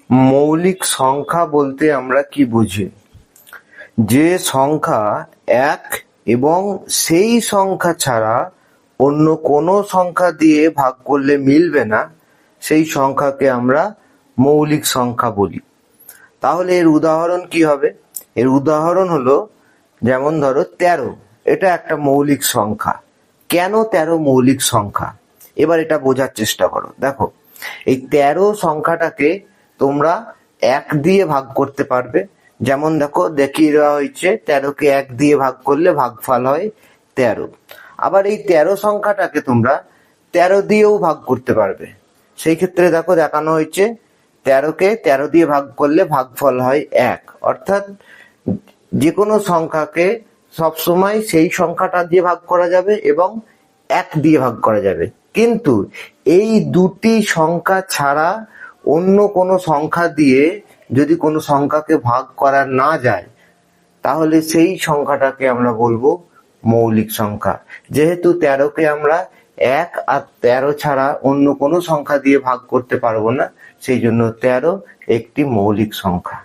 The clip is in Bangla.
মৌলিক সংখ্যা বলতে আমরা কি বুঝি? যে সংখ্যা এক এবং সেই সংখ্যা ছাড়া অন্য কোনো সংখ্যা দিয়ে ভাগ করলে মিলবে না, সেই সংখ্যাকে আমরা মৌলিক সংখ্যা বলি। তাহলে এর উদাহরণ কি হবে? এর উদাহরণ হলো, যেমন ধরো 13, এটা একটা মৌলিক সংখ্যা। কেন 13 মৌলিক সংখ্যা? এবার এটা বোঝার চেষ্টা করো। দেখো, এই 13 সংখ্যাটাকে তোমরা 1 দিয়ে ভাগ করতে পারবে। যেমন দেখো, দেখিয়ে দেওয়া হয়েছে 13কে 1 দিয়ে ভাগ করলে ভাগফল হয় 13। আবার এই 13 সংখ্যাটাকে তোমরা 13 দিয়েও ভাগ করতে পারবে। সেই ক্ষেত্রে দেখো দেখানো হয়েছে 13কে 13 দিয়ে ভাগ করলে ভাগফল হয় 1। অর্থাৎ যে কোনো সংখ্যাকে সবসময় সেই সংখ্যাটা দিয়ে ভাগ করা যাবে এবং 1 দিয়ে ভাগ করা যাবে। কিন্তু এই দুটি সংখ্যা ছাড়া অন্য কোনো সংখ্যা দিয়ে যদি কোনো সংখ্যাকে ভাগ করা না যায়, তাহলে সেই সংখ্যাটাকে আমরা বলবো মৌলিক সংখ্যা। যেহেতু 13কে আমরা 1 আর 13 ছাড়া অন্য কোনো সংখ্যা দিয়ে ভাগ করতে পারবো না, সেই জন্য 13 একটি মৌলিক সংখ্যা।